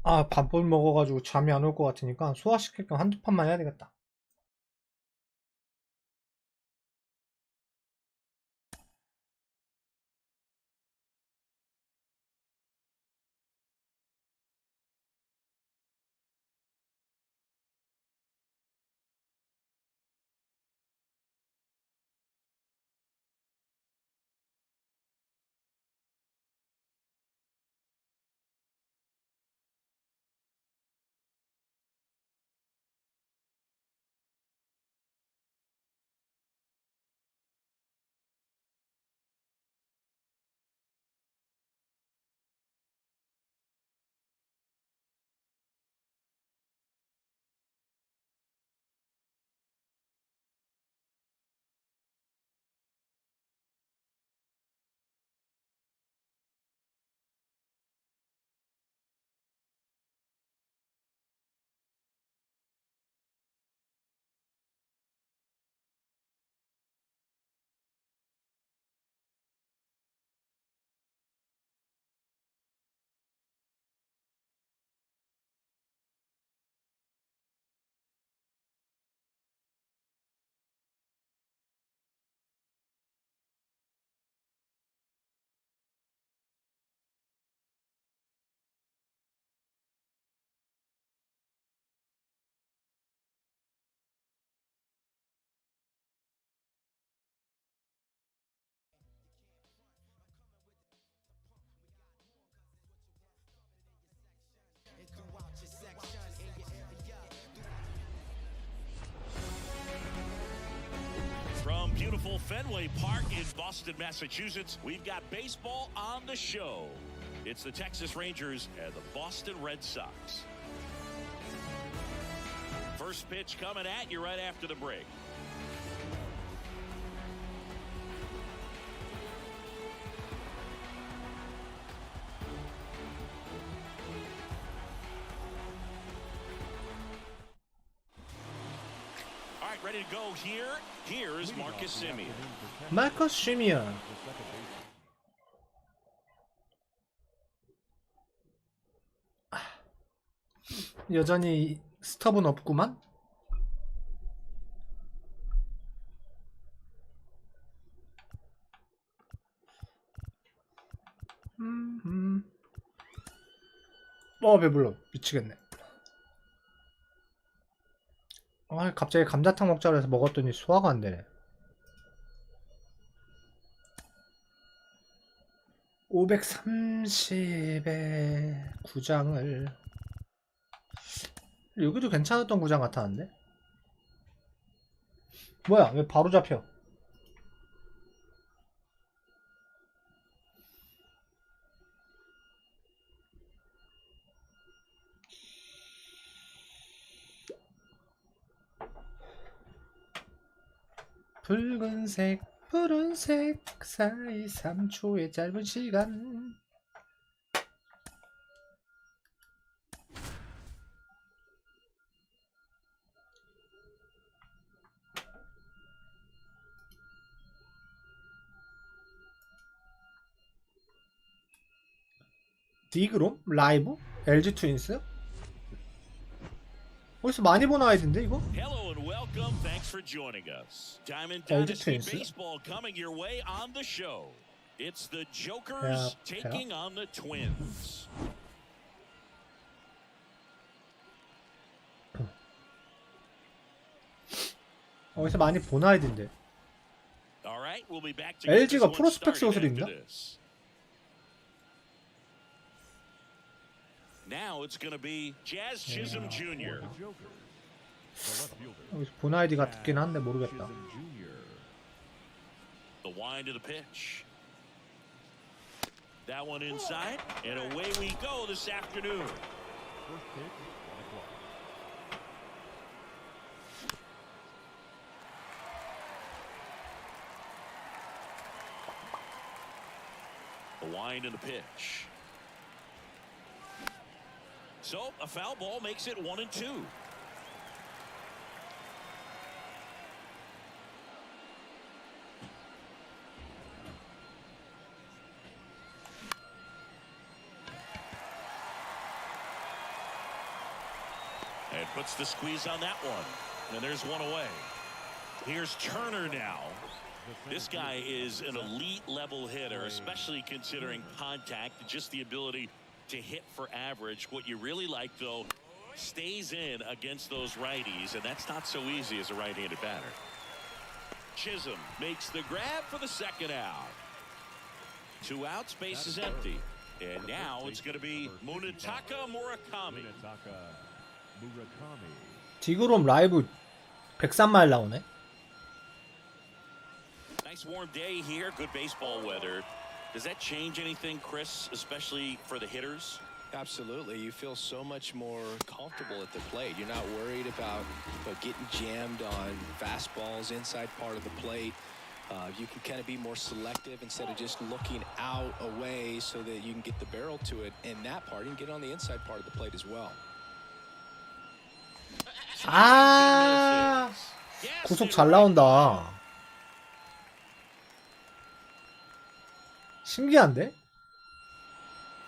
아, 밥을 먹어가지고 잠이 안 올 것 같으니까 소화시킬 겸 한두 판만 해야 되겠다. From beautiful Fenway Park in Boston, Massachusetts, we've got baseball on the show. It's the Texas Rangers and the Boston Red Sox. First pitch coming at you right after the break. All right, ready to go here. Here's Marcus Semien. 마커스 시미언. 여전히 스톱은 없구만. 배불러. 미치겠네. 아, 갑자기 감자탕 먹자고 해서 먹었더니 소화가 안 되네. 530에 구장을. 여기도 괜찮았던 구장 같았는데? 뭐야, 왜 바로 잡혀? 붉은색, 푸른색 사이 3초의 짧은 시간. 디그롬? 라이브? LG 트윈스? 어디서 많이 본 아이디인데 이거? Hello and welcome. Thanks for joining us. Diamond LG Dynasty Twins. Baseball coming your way on the show. It's the Jokers taking on the Twins. 어디서 많이 본 아이디인데. All right, we'll be back to get this LG가 one 프로스펙스 started 옷을 after 입나? this. Now it's going to be Jazz Chisholm Jr. 여기서 본 아이디 같긴 한데 모르겠다. The wind of the pitch. That one inside, and away we go this afternoon. The wind of the pitch. So a foul ball makes it 1-2. And puts the squeeze on that one. And there's one away. Here's Turner now. This guy is an elite level hitter, especially considering contact, just the ability to hit for average. What you really like, though, stays in against those righties, and that's not so easy as a right-handed batter. Chisholm makes the grab for the second out. 2 outs, base is empty. And now it's going to be Munetaka Murakami. 디그롬 라이브 103마일 나오네. Nice warm day here, good baseball weather. Does that change anything, Chris, especially for the hitters? Absolutely. You feel so much more comfortable at the plate. You're not worried about getting jammed on fastballs inside part of the plate. You can kind of be more selective instead of just looking out away so that you can get the barrel to it. And that part, you can get on the inside part of the plate as well. 아, 구속 잘 나온다. 신기한데?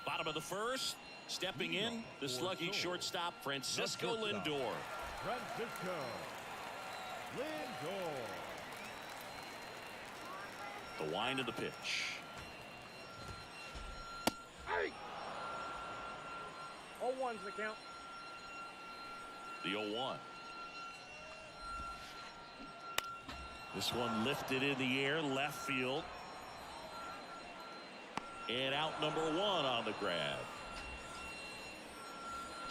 Bottom of the first, stepping in, the slugging shortstop, Francisco Lindor. The wind of the pitch. 0-1's the count. The 0-1. This one lifted in the air, left field. And out number 1 on the grab.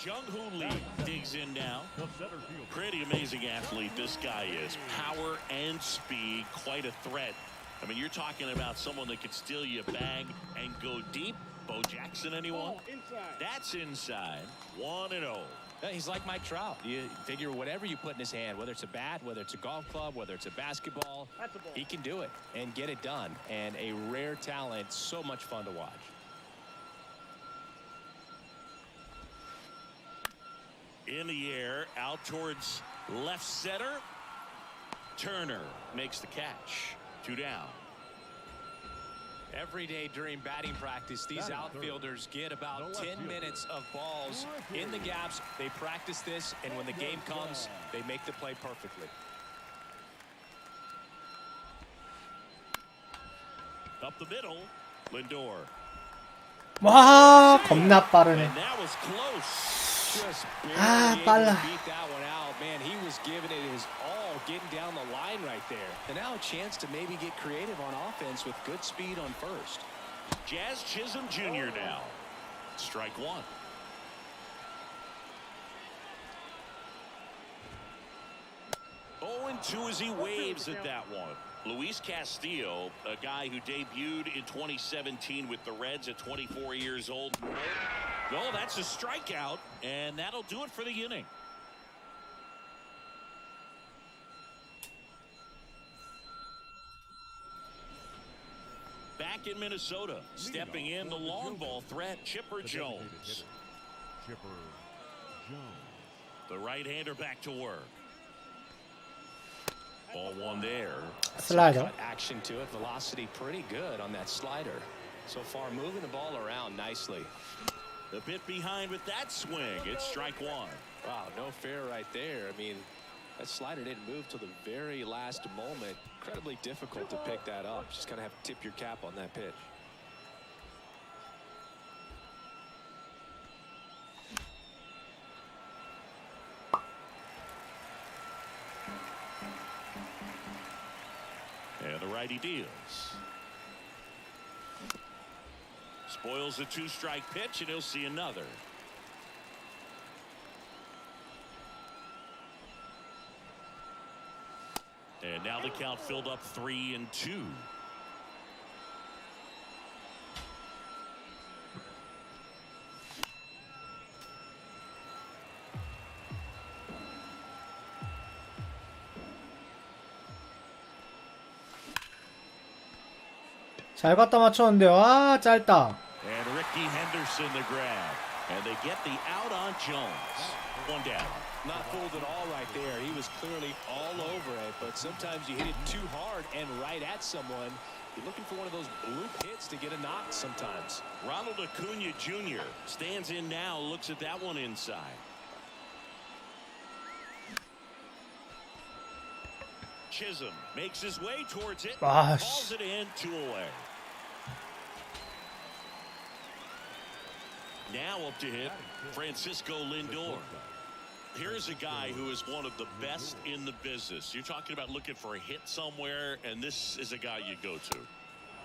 Jung-Hoo Lee digs in now. Pretty amazing athlete this guy is. Power and speed, quite a threat. I mean, you're talking about someone that could steal you a bag and go deep. Bo Jackson, anyone? Inside. That's inside. 1-0. He's like Mike Trout. You figure whatever you put in his hand, whether it's a bat, whether it's a golf club, whether it's a basketball, That's a ball. he can do it and get it done. And a rare talent, so much fun to watch. In the air, out towards left center. Turner makes the catch. 2 down. Every day during batting practice, these outfielders get about 10 minutes of balls in the gaps. They practice this, and when the game comes, they make the play perfectly. Up the middle, Lindor. 와, 겁나 빠르네. And that was close. Just Ah, barely 빨라. able to beat that one out. Man, he was giving it his all, getting down the line right there. And now a chance to maybe get creative on offense with good speed on first. Jazz Chisholm Jr. now. Strike 1. Oh, and 2 as he waves at that one. Luis Castillo, a guy who debuted in 2017 with the Reds at 24 years old. No, that's a strikeout, and that'll do it for the inning. Back in Minnesota, stepping in the long ball threat, Chipper Jones. The right-hander back to work. Ball 1 there. 슬라이더. Cut action to it. Velocity pretty good on that slider. So far, moving the ball around nicely. A bit behind with that swing. It's strike 1. Wow, no fair right there. I mean, that slider didn't move till the very last moment. Incredibly difficult to pick that up. Just kind of have to tip your cap on that pitch. And the righty deals. Spoils the 2-strike pitch, and he'll see another. And now the count filled up 3-2. 잘 갖다 맞췄는데 와, 짧다. And Ricky Henderson the grab. And they get the out on Jones. 1 down. Not fooled at all right there. He was clearly all over it, but sometimes you hit it too hard and right at someone. You're looking for one of those bloop hits to get a knock sometimes. Ronald Acuna Jr. stands in now, looks at that one inside. Chisholm makes his way towards it. Ah, Calls it in, 2 away. Now up to hit, Francisco Lindor. Here's a guy who is one of the best in the business. You're talking about looking for a hit somewhere, and this is a guy you go to.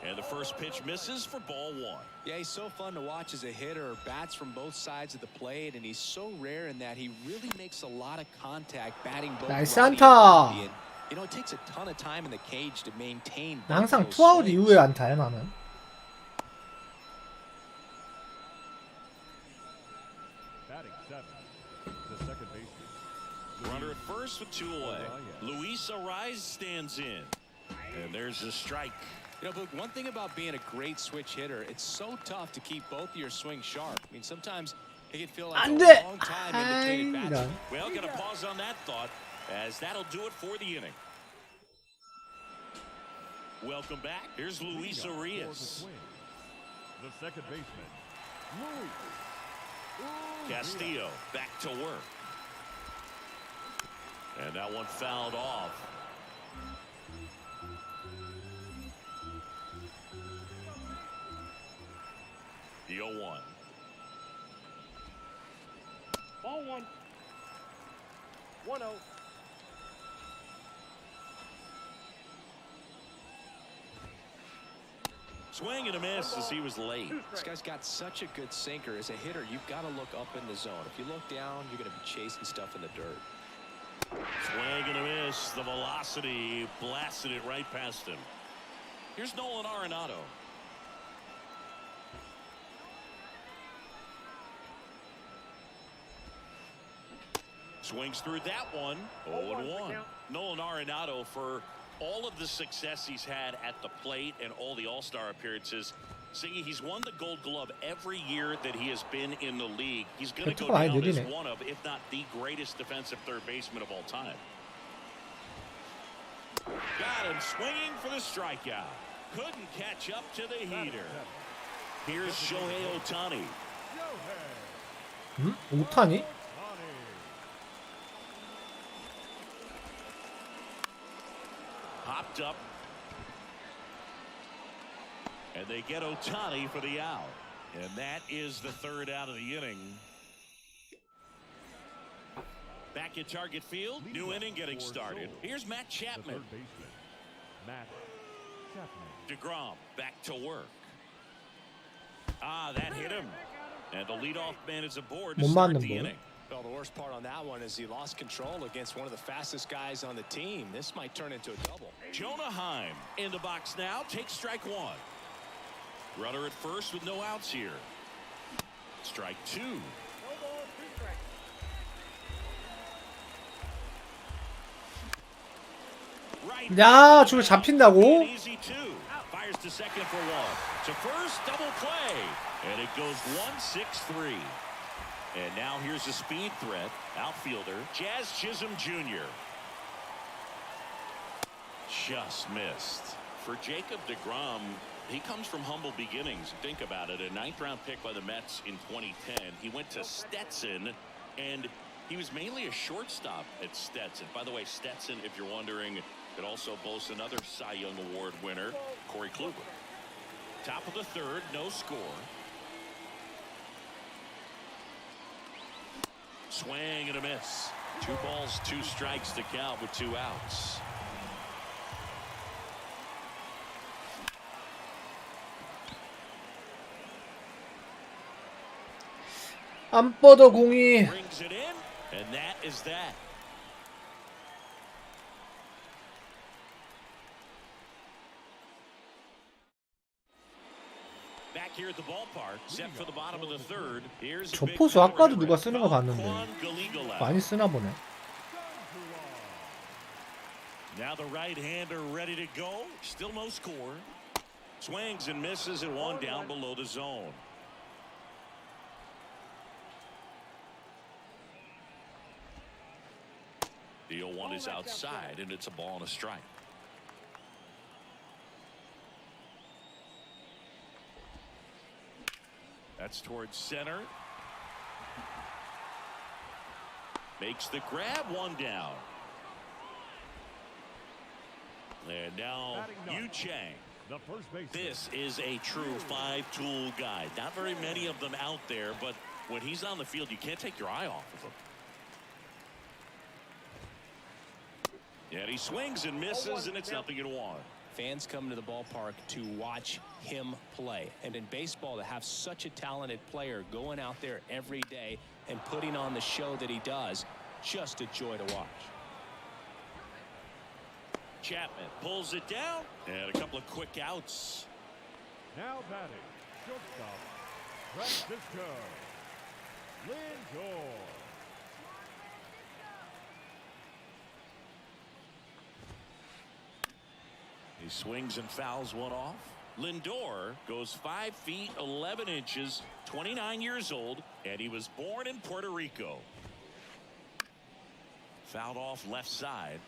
And the first pitch misses for ball 1. Yeah, he's so fun to watch as a hitter. Bats from both sides of the plate, and he's so rare in that he really makes a lot of contact batting both 나이스 righty and 안타. lefty. And, you know, it takes a ton of time in the cage to maintain. 나 항상 both 투아웃 those 이후에 swings. 안타야 나는. Batting 7, the second baseman. Runner at first with 2 away. Luis Ariz stands in. And there's a strike. You know, but one thing about being a great switch hitter, it's so tough to keep both of your swings sharp. I mean, sometimes it can feel like 안 a 돼. long time in between at bats. 이런. Well, going to pause on that thought, as that'll do it for the inning. Welcome back. Here's Luis For the Arias. swing, the second baseman, Luis. Castillo back to work. And that one fouled off. The 0-1. Ball 1. 1-0. Swing and a miss as he was late. This guy's got such a good sinker. As a hitter, you've got to look up in the zone. If you look down, you're going to be chasing stuff in the dirt. Swing and a miss. The velocity blasted it right past him. Here's Nolan Arenado. Swings through that one. 0-1. Nolan Arenado, for all of the success he's had at the plate and all the All-Star appearances, Siggy, he's won the Gold Glove every year that he has been in the league. He's going to go down as one of, if not the greatest defensive third baseman of all time. Got him swinging for the strikeout. Couldn't catch up to the heater. Here's Shohei Ohtani. 오타니? Hopped up. And they get Ohtani for the out. And that is the third out of the inning. Back at Target Field, new inning getting started. Here's Matt The Chapman. third baseman, Matt Chapman. DeGrom back to work. Ah, that hit him. And the leadoff man is aboard to 못 start 맞는 the 거. inning. Well, the worst part on that one is he lost control against one of the fastest guys on the team. This might turn into a double. Jonah Heim in the box now. Takes strike 1. Runner at first with no outs here. Strike 2. No balls, 2 strikes. Right. 야, 저거 잡힌다고? Easy 2. Fires to second for 1. To first, double play. And it goes 1-6-3. And now here's a speed threat. Outfielder Jazz Chisholm Jr. Just missed. For Jacob DeGrom, he comes from humble beginnings. Think about it. A 9th-round pick by the Mets in 2010. He went to Stetson, and he was mainly a shortstop at Stetson. By the way, Stetson, if you're wondering, it also boasts another Cy Young Award winner, Corey Kluber. Top of the 3rd, no score. Swing and a miss. 2 balls, 2 strikes to count with 2 outs. 안 뻗어 공이. Brings it in, and that is that. Back here at the ballpark, set for the bottom of the 3rd. Here's 저 포수 아까도 누가 쓰는 거 봤는데. 봤는데. 많이 쓰나 보네. Now the right-hander ready to go. Still no score. Swings and misses and 1 down below the zone. The 0-1 is outside, and it's a ball and a strike. That's towards center. Makes the grab, 1 down. And now Yu Chang. The first baseman. This is a true five-tool guy. Not very many of them out there, but when he's on the field, you can't take your eye off of him. And he swings and misses, and it's nothing in one. Fans come to the ballpark to watch him play. And in baseball, to have such a talented player going out there every day and putting on the show that he does, just a joy to watch. Chapman pulls it down, and a couple of quick outs. Now batting, shortstop, Francisco Lindor. He swings and fouls one off. Lindor goes 5 feet 11 inches, 29 years old, and he was born in Puerto Rico. Fouled off left side.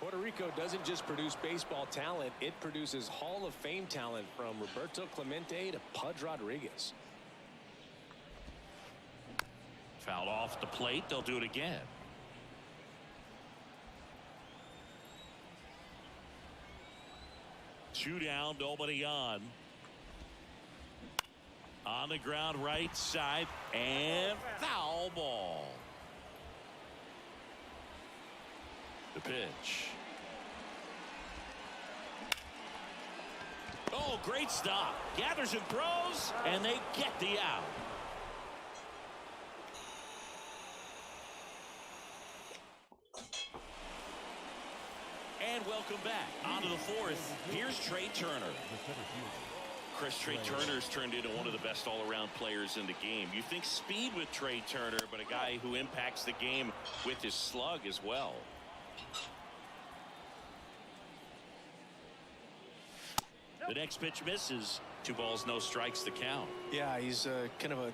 Puerto Rico doesn't just produce baseball talent, it produces Hall of Fame talent from Roberto Clemente to Pudge Rodriguez. Fouled off the plate. They'll do it again. Two down, nobody on. On the ground, right side, and foul ball. The pitch. Oh, great stop. Gathers and throws, and they get the out. And welcome back. On to the fourth. Here's Trey Turner. Chris, Trey Turner's turned into one of the best all-around players in the game. You think speed with Trey Turner, but a guy who impacts the game with his slug as well. The next pitch misses. 2 balls, no strikes, the count. Yeah, he's kind of a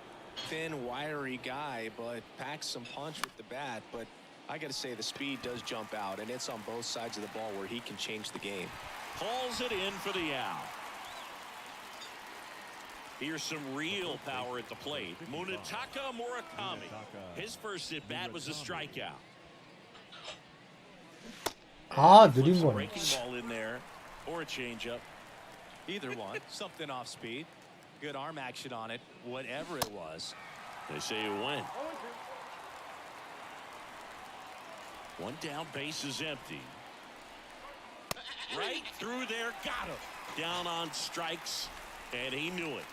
thin, wiry guy, but packs some punch with the bat. But I got to say, the speed does jump out, and it's on both sides of the ball where he can change the game. Pulls it in for the out. Here's some real power at the plate. Munetaka Murakami. His first at bat was a strikeout. 아, 느린 Flips a 거네. breaking ball in there, or a changeup. Either one, something off speed, good arm action on it, whatever it was. They say it went. One down, base is empty. Right through there, got him. Down on strikes, and he knew it.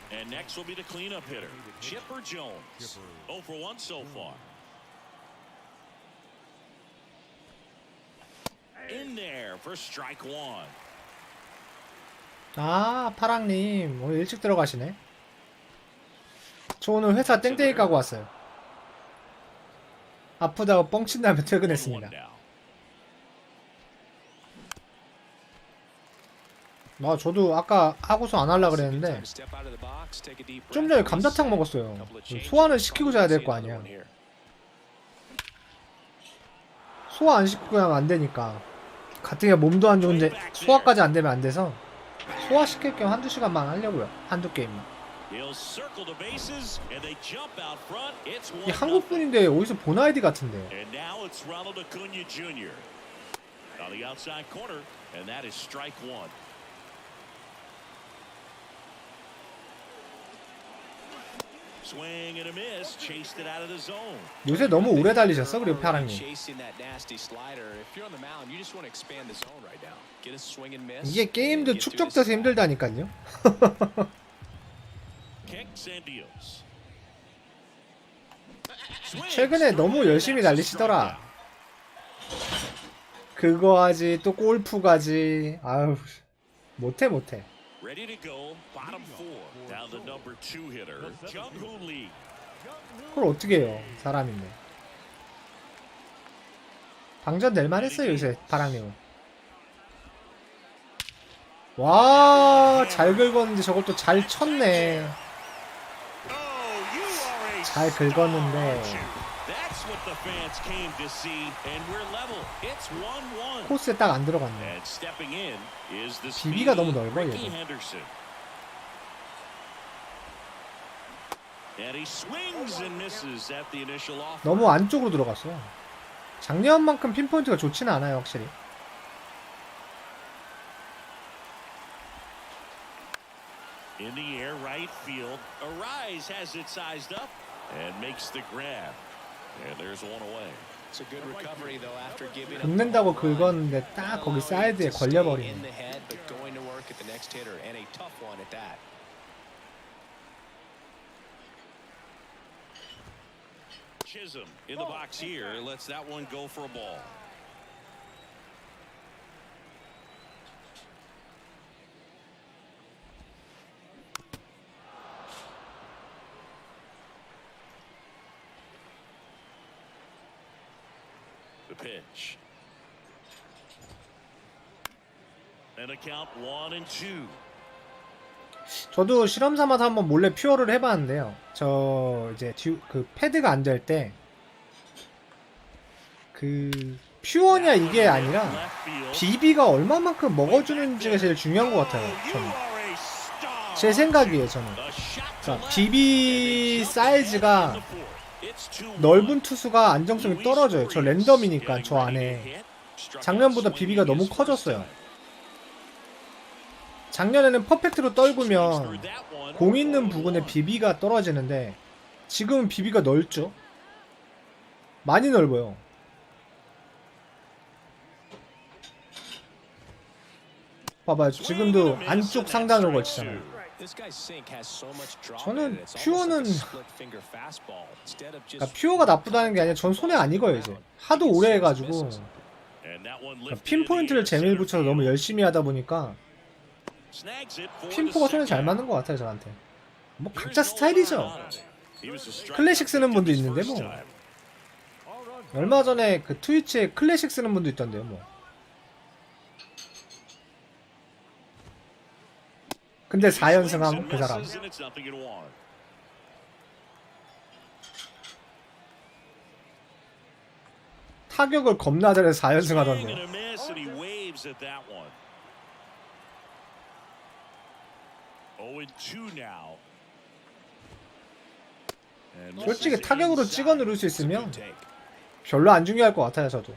And next will be the cleanup hitter, Chipper Jones. 0 for 1 so far. In there for strike one. 아, 파랑님 오늘 일찍 들어가시네. 저 오늘 회사 땡땡이 까고 왔어요. 아프다고 뻥친 다음에 퇴근했습니다. 아, 저도 아까 하고서 안 하려고 그랬는데 좀 전에 감자탕 먹었어요. 소화는 시키고 자야 될 거 아니야. 소화 안 시키고 하면 안 되니까. 같은 게 몸도 안 좋은데 소화까지 안 되면 안 돼서 소화시킬 겸 한두 시간만 하려고요. 한두 게임만. 이 한국 분인데 어디서 본 아이디 같은데. 요새 너무 오래 달리셨어? 그리고 파랑님. 이게 게임도 축적돼서 힘들다니까요. 최근에 너무 열심히 달리시더라. 그거 하지 또 골프 가지. 아유, 못해. Ready to go, bottom 4. Now the number 2 hitter, Jung-Hoo Lee. 그걸 어떻게 해요? 사람인데. 방전 낼만 했어요, 요새 파랑님은. 와, 잘 긁었는데 저걸 또 잘 쳤네. 잘 긁었는데 코스에 딱 안 들어갔네. 비비가 너무 넓어, 얘도. 너무 안쪽으로 들어갔어. 작년만큼 핀포인트가 좋지는 않아요, 확실히. right field. Arise has it sized up and makes the grab. And there's one away. It's a good recovery though after giving up 긁는다고 the home run. 긁었는데 딱 거기 Allowing it 사이드에 to stay in 걸려버리네. the head, but going to work at the next hitter, and a tough one at that. Chisholm in the box here lets that one go for a ball. The pitch. And a count 1-2. 저도 실험 삼아서 한번 몰래 퓨어를 해봤는데요. 저 이제 그 패드가 안 될 때 그 퓨어냐 이게 아니라 비비가 얼마만큼 먹어주는지가 제일 중요한 것 같아요. 저는 제 생각이에요. 저는 그러니까 비비 사이즈가 넓은 투수가 안정성이 떨어져요. 저 랜덤이니까 저 안에 작년보다 비비가 너무 커졌어요. 작년에는 퍼펙트로 떨구면 공 있는 부분에 비비가 떨어지는데 지금은 비비가 넓죠. 많이 넓어요. 봐봐요. 지금도 안쪽 상단으로 걸치잖아요. 저는 퓨어는 그러니까 퓨어가 나쁘다는 게 아니라 전 손에 안 익어요. 이제 하도 오래 해가지고 그러니까 핀포인트를 재밀 붙여서 너무 열심히 하다 보니까 핀포가 손에 잘 맞는 것 같아요. 저한테 뭐 각자 스타일이죠. 클래식 쓰는 분도 있는데 뭐 얼마 전에 그 트위치에 클래식 쓰는 분도 있던데요. 뭐 근데 4연승함 그 사람. 타격을 겁나 잘해서 4연승 하던데. 솔직히 타격으로 찍어 누를 수 있으면 별로 안 중요할 것 같아요. 저도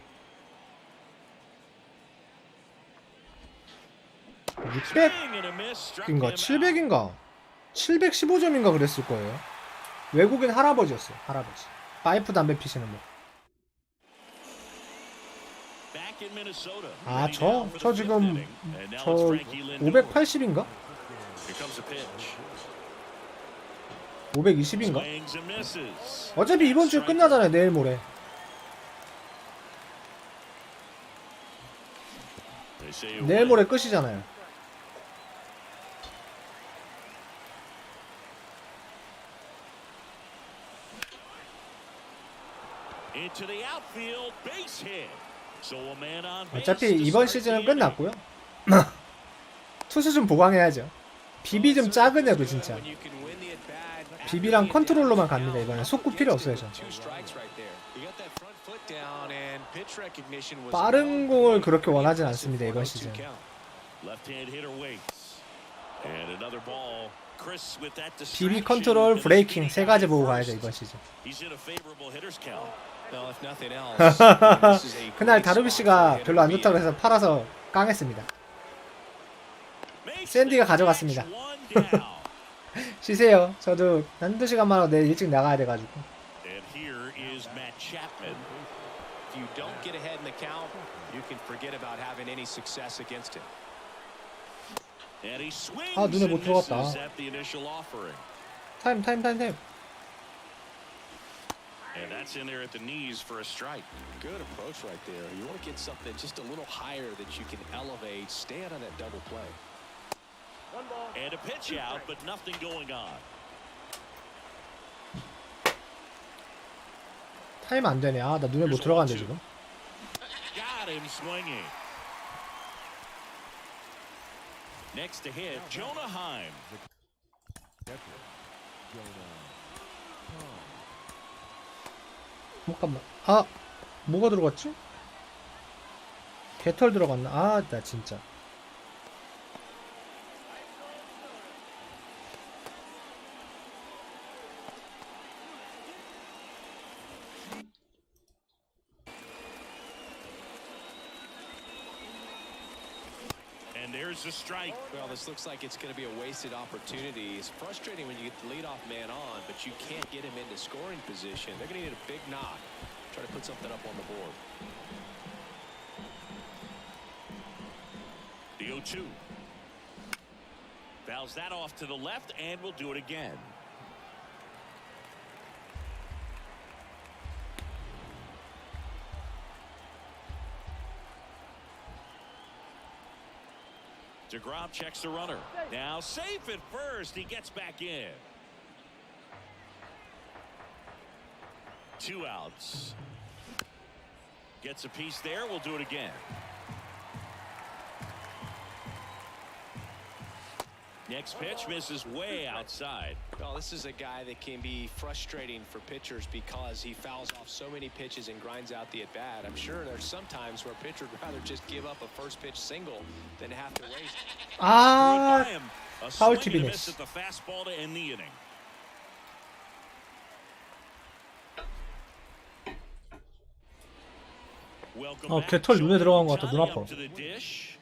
600인가 700인가 715점인가 그랬을 거예요. 외국인 할아버지였어요. 할아버지. 파이프 담배 피시는 분. 아, 저 지금 저 580인가? 520인가? 어차피 이번 주 끝나잖아요. 내일 모레. 내일 모레 끝이잖아요. 어차피 이번 시즌은 끝났고요. 투수 좀 보강해야죠. 비비 좀 작으냐고 진짜. 비비랑 컨트롤러만 갑니다. 이번엔 속구 필요 없어요. 저. 빠른 공을 그렇게 원하진 않습니다. 이번 시즌. 비비 컨트롤, 브레이킹 세 가지 보고 가야죠. 이번 시즌. 그날 다루비씨가 별로 안 좋다고 해서 팔아서 깡했습니다. 샌디가 가져갔습니다. 쉬세요. 저도 한두 시간만 하고 내일 일찍 나가야 돼가지고. 아, 눈에 못 들어갔다. 타임. And that's in there at the knees for a strike. Good approach right there. You want to get something just a little higher that you can elevate. Stay out of that double play. And a pitch out, but nothing going on. 타임 안 되네. 아, 나 눈에 못 들어갔는데 지금. Got him swinging. Next to hit, Jonah Heim. 잠깐만. 아, 뭐가 들어갔지? 개털 들어갔나? 아, 나 진짜. there's a strike. Well, this looks like it's going to be a wasted opportunity. It's frustrating when you get the leadoff man on, but you can't get him into scoring position. They're going to need a big knock. Try to put something up on the board. The 0-2. Fouls that off to the left, and we'll do it again. DeGrom checks the runner. Now safe at first. He gets back in. 2 outs. Gets a piece there. We'll do it again. Next pitch misses way outside. Well, this is a guy that can be frustrating for pitchers because he fouls off so many pitches and grinds out the at-bat. I'm sure there's some times where a pitcher would rather just give up a first pitch single than have to waste. 아, A 파울 swing and a 팁이네. miss at the fastball to end the inning. Welcome back. 개털 눈에 들어간 것 같아. 눈 Johnny 아파. up to the dish.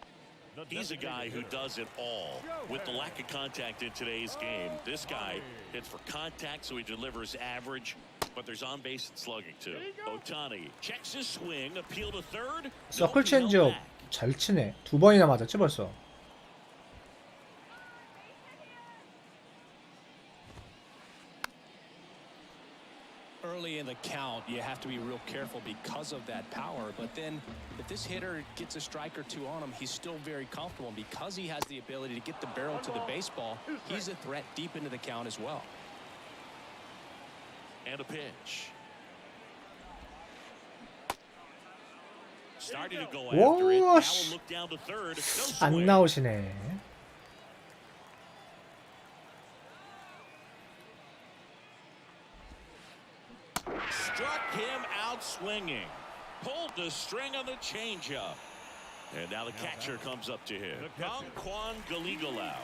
He's a guy who does it all. With the lack of contact in today's game, this guy hits for contact, so he delivers average, but there's on base and slugging too. Ohtani checks his swing, appeal to third. 서클 체인지업 잘 치네. 2번이나 맞았지 벌써. Early in the count, you have to be real careful because of that power. But then if this hitter gets a strike or two on him, he's still very comfortable. And because he has the ability to get the barrel to the baseball, he's a threat deep into the count as well. And a pitch. Starting to go after it. Now we'll look down to third. No 안 swing. 나오시네. Struck him out swinging. Pulled the string on the changeup. And now the catcher comes up to him. Kwan Galigalau.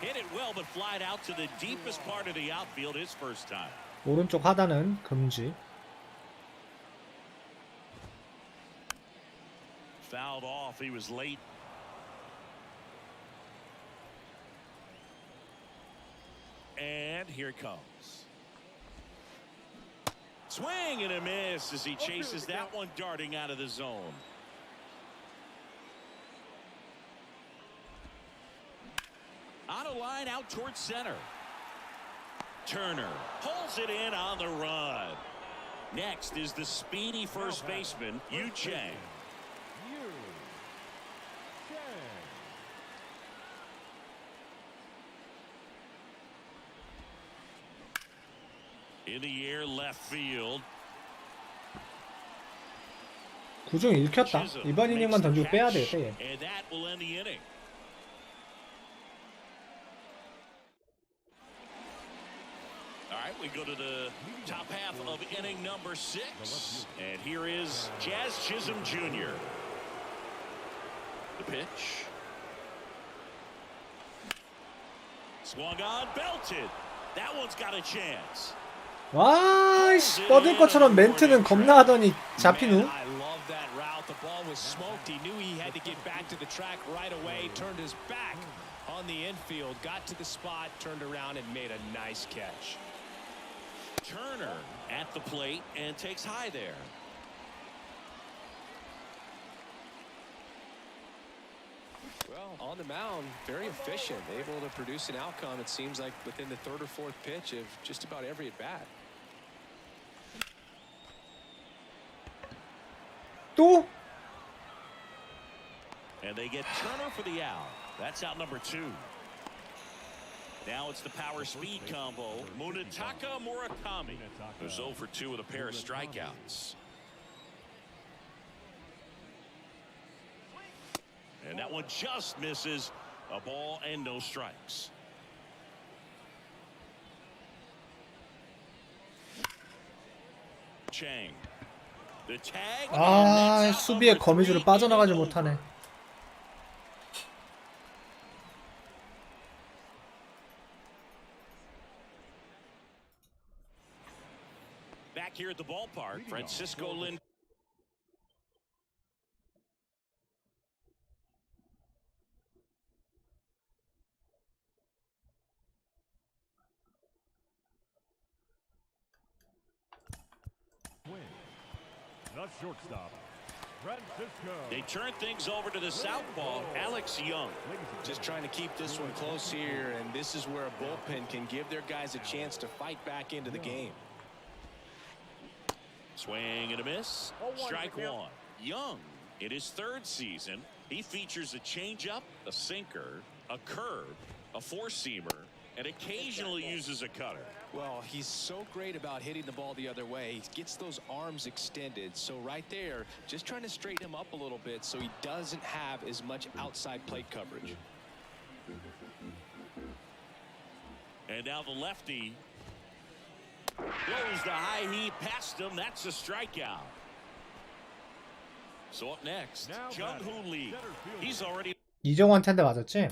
Hit it well, but flied out to the deepest part of the outfield his first time. 오른쪽 하단은 금지. Fouled off. He was late. And here it comes. Swing and a miss as he chases that one darting out of the zone. On a line out towards center. Turner pulls it in on the run. Next is the speedy first baseman, Yu Chang. In the air left field. 구중 읽혔다. 이번 이닝만 던지고 빼야 되겠다 얘. And that will end the inning. All right, we go to the top half of inning number 6. And here is Jazz Chisholm Jr. The pitch. Swung on, belted. That one's got a chance. 와, 씨, 뻗을 것처럼 멘트는 겁나 하더니 잡힌 후. I love that route. The ball was smoked. He knew he had to get back to the track right away. Turned his back on the infield. Got to the spot, turned around, and made a nice catch. Turner at the plate and takes high there. Well, on the mound, very efficient, able to produce an outcome, it seems like, within the third or fourth pitch of just about every at-bat. 또? And they get Turner for the out. That's out number 2. Now it's the power speed combo. Munetaka Murakami, who's 0 for 2 with a pair of strikeouts. And that one just misses. A ball and no strikes. Chang. The tag. 아, 수비의 거미줄을 빠져나가지 못하네. Back here at the ballpark, Francisco Lindor. The shortstop, Francisco. They turn things over to the southpaw, Alex Young. Just trying to keep this one close here, and this is where a bullpen can give their guys a chance to fight back into the game. Swing and a miss. Strike one. Young, in his third season, he features a changeup, a sinker, a curve, a four-seamer, and occasionally uses a cutter. Well, he's so great about hitting the ball the other way. He gets those arms extended. So right there, just trying to straighten him up a little bit so he doesn't have as much outside plate coverage. And now the lefty blows the high heat past him. That's a strikeout. So up next, Jung-Hoo Lee. He's already 이정환한테 한 대 맞았지?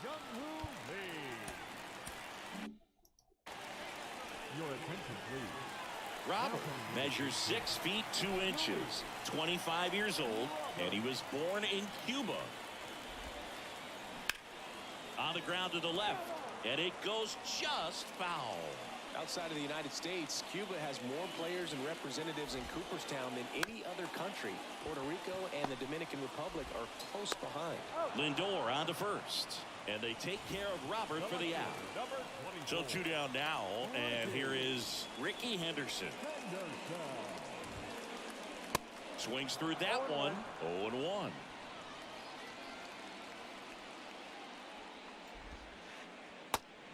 Jung-Hoo Lee. Your attention, please. Robert measures 6 feet 2 inches, 25 years old, and he was born in Cuba. On the ground to the left, and it goes just foul. Outside of the United States, Cuba has more players and representatives in Cooperstown than any other country. Puerto Rico and the Dominican Republic are close behind. Lindor on to first, and they take care of Robert for the out. Number So 24. 2 down now, and here is Ricky Henderson. Swings through that one, 0-1.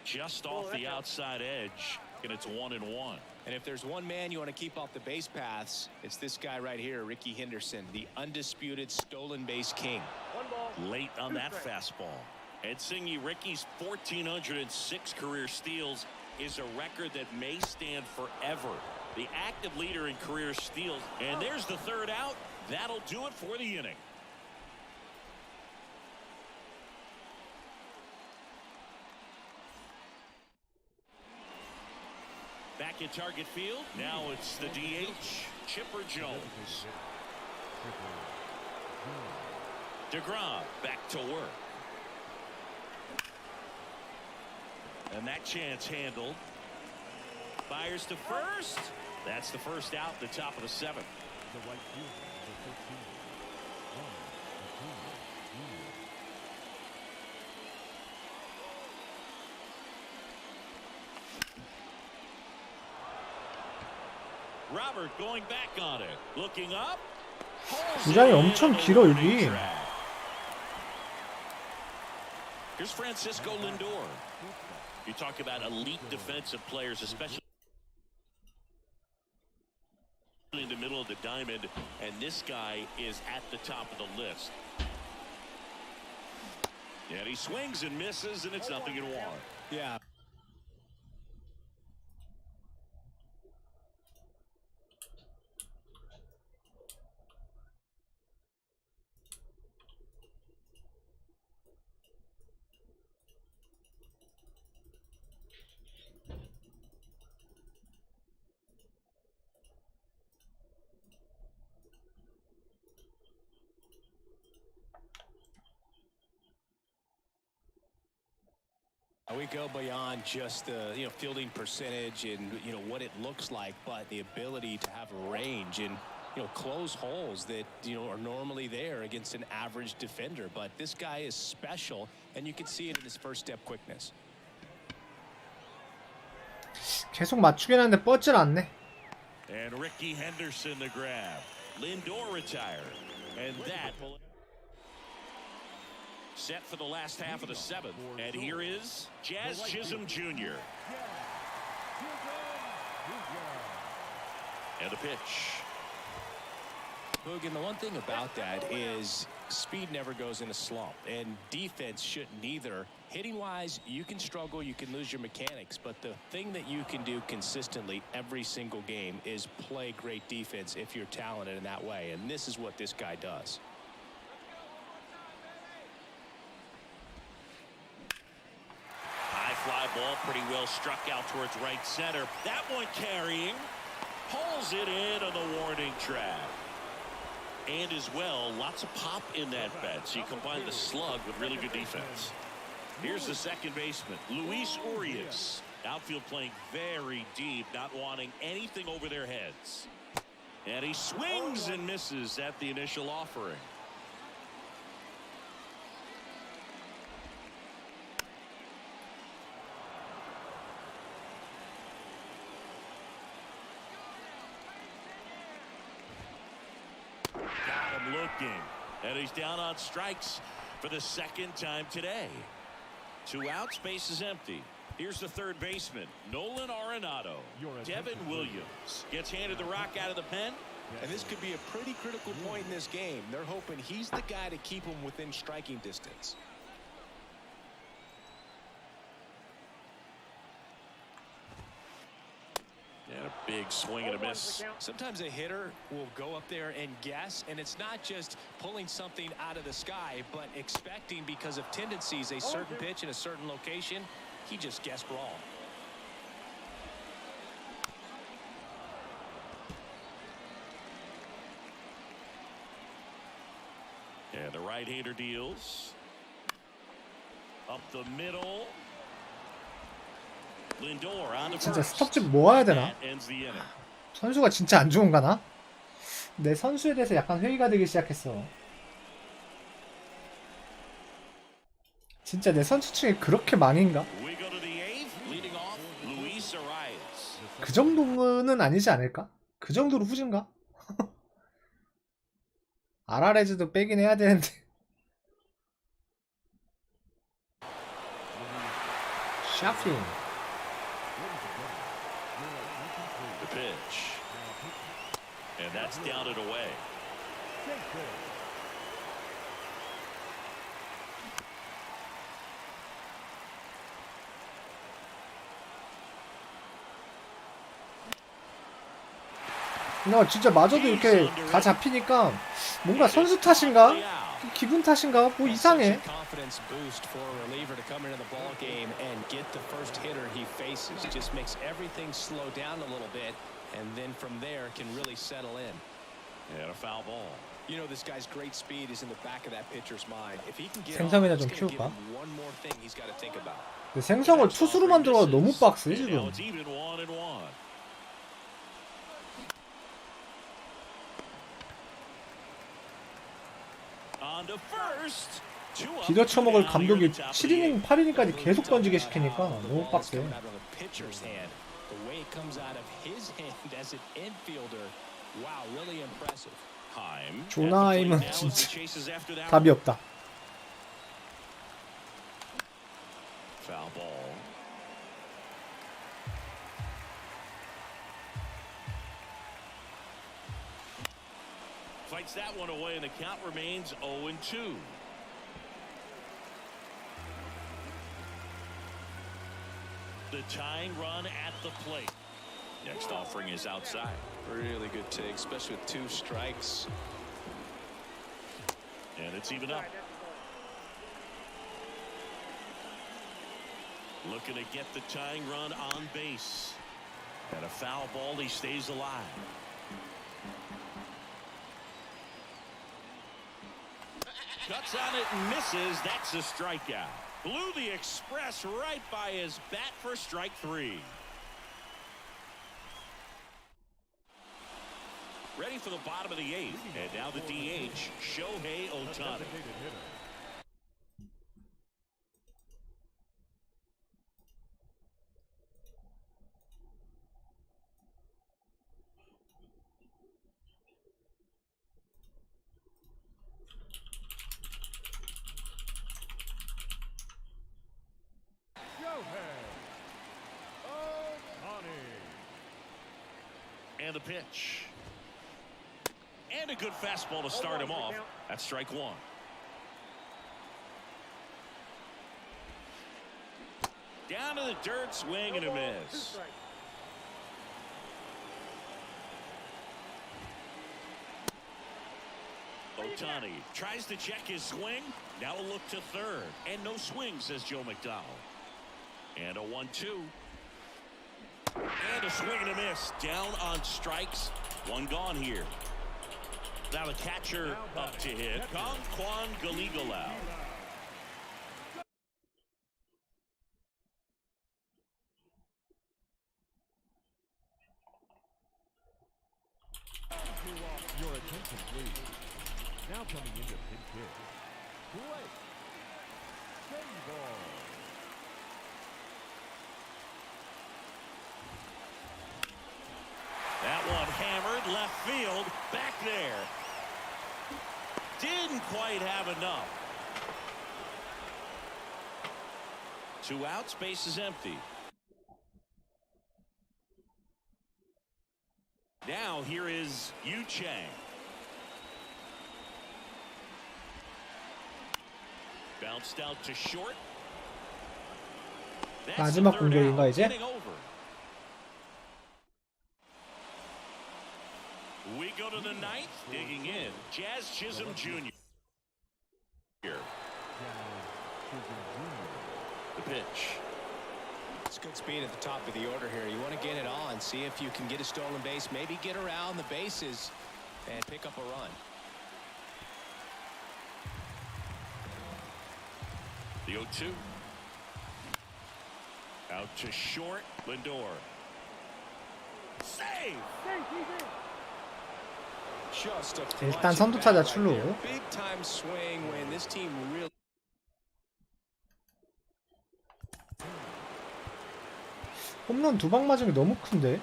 Just off the outside edge, and it's 1-1. And if there's one man you want to keep off the base paths, it's this guy right here, Ricky Henderson, the undisputed stolen base king. One ball. Late on that fastball. And Singy, Ricky's 1,406 career steals is a record that may stand forever. The active leader in career steals. And there's the third out. That'll do it for the inning. Back in target field. Now it's the DH, Chipper Jones. DeGrom back to work. And that chance handled. Fires to first. That's the first out, the top of the 7th. The right fielder, number 15. Robert going back on it. Looking up. 주장이 엄청 길어 여기. Here's Francisco Lindor. You talk about elite defensive players, especially in the middle of the diamond, and this guy is at the top of the list. And he swings and misses, and it's 0-1. Yeah. We go beyond just the fielding percentage and what it looks like, but the ability to have range and close holes that are normally there against an average defender. But this guy is special, and you can see it in his first step quickness. 계속 맞추긴 하는데 뻗질 않네. And Ricky Henderson the grab. Lindor retired, and that set for the last half of the 7th. And here is Jazz Chisholm Jr. And the pitch. Boog, and the one thing about that is speed never goes in a slump, and defense shouldn't either. Hitting wise, you can struggle, you can lose your mechanics, but the thing that you can do consistently every single game is play great defense if you're talented in that way, and this is what this guy does. High fly ball, pretty well struck out towards right center. That one carrying, pulls it in on the warning track. And as well, lots of pop in that bet. So you combine the slug with really good defense. Here's the second baseman, Luis Urias. Outfield playing very deep, not wanting anything over their heads. And he swings and misses at the initial offering. Got him looking. And he's down on strikes for the second time today. 2 outs, base is empty. Here's the third baseman, Nolan Arenado. Devin Williams gets handed the rock out of the pen. And this could be a pretty critical point in this game. They're hoping he's the guy to keep him within striking distance. And a big swing and a miss. Sometimes a hitter will go up there and guess, and it's not just pulling something out of the sky, but expecting because of tendencies a certain pitch in a certain location. He just guessed wrong. And the right-hander deals. Up the middle. Lindor on the 진짜 first. 스톱 좀 모아야 되나? That ends the inning. 선수가 진짜 안 좋은가나? 내 선수에 대해서 약간 회의가 되기 시작했어. 진짜 내 선수층이 그렇게 망인가? We go to the eighth. Leading off, Luis Arias. 그 정도는 아니지 않을까? 그 정도로 후진가? 아라레즈도 빼긴 해야 되는데. 샤핑. The pitch. And that's down and away. 나 진짜 마저도 이렇게 다 잡히니까 뭔가 선수 탓인가? 기분 탓인가? 뭐 이상해. Confidence boost for a reliever to come into the ball game and get the first hitter he faces. Just makes everything slow down a little bit, and then from there can really settle in. And a foul ball. You know this guy's great speed is in the back of that pitcher's mind. If he can get 생성이나 off, 좀 it's gonna give 키울까? him one more thing he's got to think about. 근데 생성을 투수로 만들어가 너무 빡세 And now 지금. it's even 1-1. On to first. 기저 쳐먹을 감독이 7이닝 8이닝까지 계속 던지게 시키니까 너무 빡세. The way it comes out of his hand as an infielder. Wow, really impressive. 조나임은 진짜 답이 없다. Foul ball. Fights that one away, and the count remains 0-2. The tying run at the plate. Next offering is outside. Really good take, especially with 2 strikes. And it's even up. Looking to get the tying run on base. And a foul ball, he stays alive. Cuts on it and misses. That's a strikeout. Blew the express right by his bat for strike 3. Ready for the bottom of the 8th. And now the DH, Shohei Ohtani. And the pitch. And a good fastball to start him off. That's strike 1. Down to the dirt, swing and a miss. Ohtani tries to check his swing. Now a look to third. And no swing, says Joe McDowell. And a 1-2. And a swing and a miss. Down on strikes. One gone here. Now the catcher up to hit. Kwan Galigalau. attention, please. Now coming into pinch hit. Blake. Save ball. That one hammered left field, back there. Didn't quite have enough. 2 outs, base is empty. Now here is Yu Chang. Bounced out to short. That's the 마지막 third 공격인가 out. 이제? Inning over. We go to the ninth, digging in. Jazz Chisholm Jr. The pitch. It's good speed at the top of the order here. You want to get it on, see if you can get a stolen base, maybe get around the bases and pick up a run. The 0-2. Out to short, Lindor. Save! Just a 일단 선두 타자 출루. big time swing when this team really 홈런 2방 맞은 게 너무 큰데?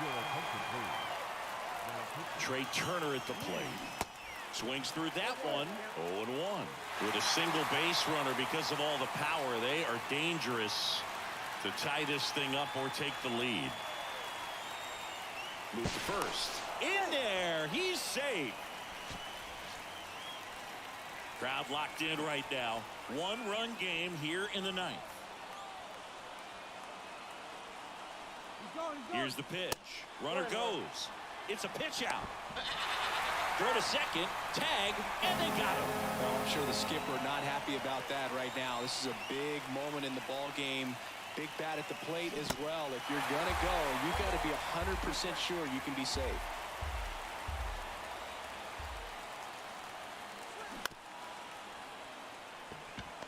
Your attention, please. Trey Turner at the plate. Swings through that one. 0-1. With a single base runner because of all the power, they are dangerous to tie this thing up or take the lead. Move to first. In there. He's safe. Crowd locked in right now. 1-run game here in the ninth. Here's the pitch. Runner goes. It's a pitch out. Throw to second, tag, and they got him. Well, I'm sure the skipper not happy about that right now. This is a big moment in the ball game. Big bat at the plate as well. If you're gonna go, you got to be 100% sure you can be safe.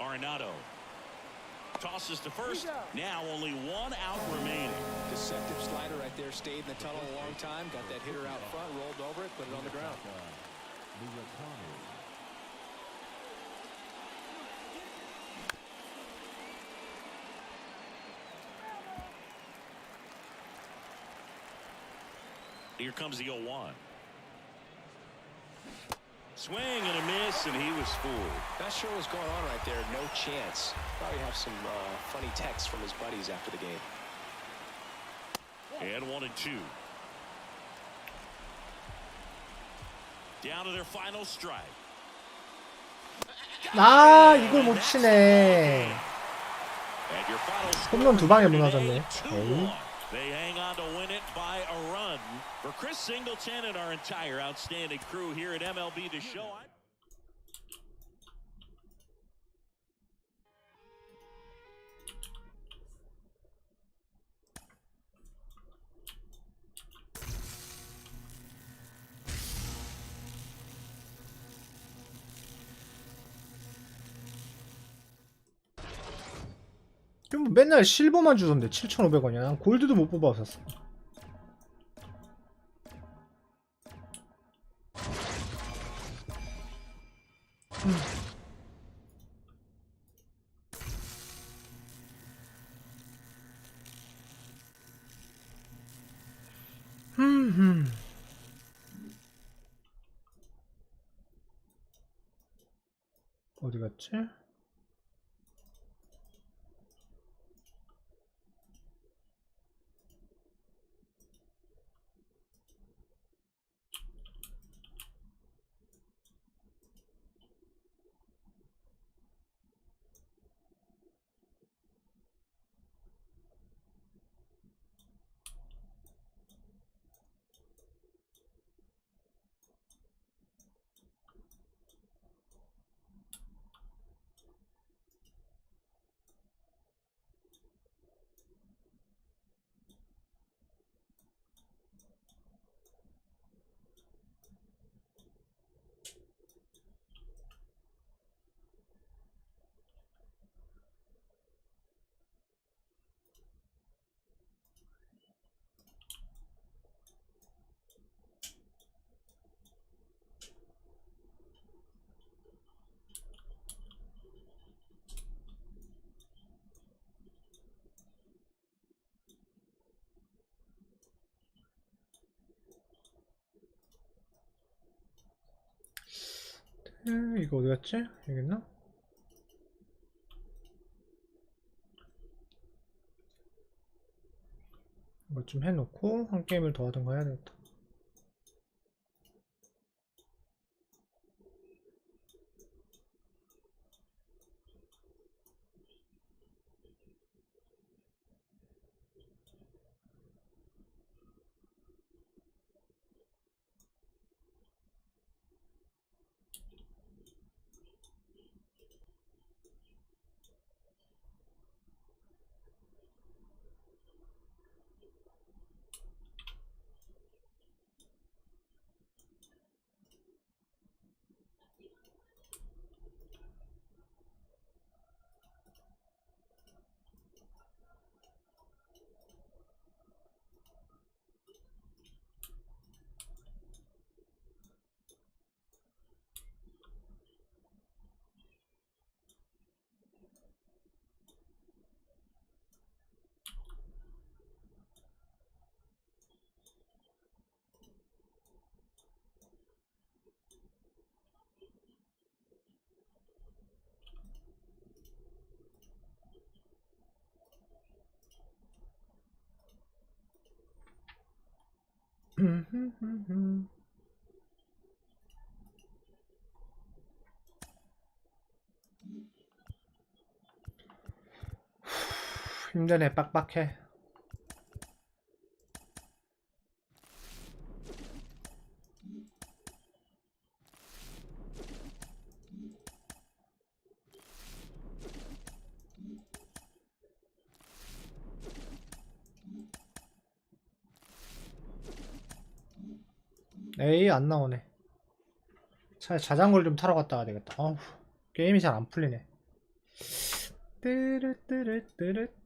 Arenado tosses to first. Now only 1 out remaining. Deceptive slider right there. Stayed in the tunnel a long time. Got that hitter out front. Rolled over it. Put it on the ground. Here comes the 0-1. Swing and a miss, and he was fooled. Not sure what's going on right there. No chance. Probably have some funny texts from his buddies after the game. And 1-2. Down to their final strike. 아, 이걸 못 치네. And your final 홈런 score 2방에 here 무너졌네. today, 에이. 2-1. They hang on to win it by a run. For Chris Singleton and our entire outstanding crew here at MLB더쇼. 좀 맨날 실버만 주던데 7,500원이야. 난 골드도 못 뽑아봤었어. 어디 갔지? 이거 어디 갔지? 여기 있나? 이거 좀 해놓고 한 게임을 더 하던가 해야 되겠다. 힘드네. 빡빡해. 에이, 안 나오네. 차라리 자전거를 좀 타러 갔다 와야 되겠다. 어우, 게임이 잘 안 풀리네. 뜨르뜨르뜨르뜨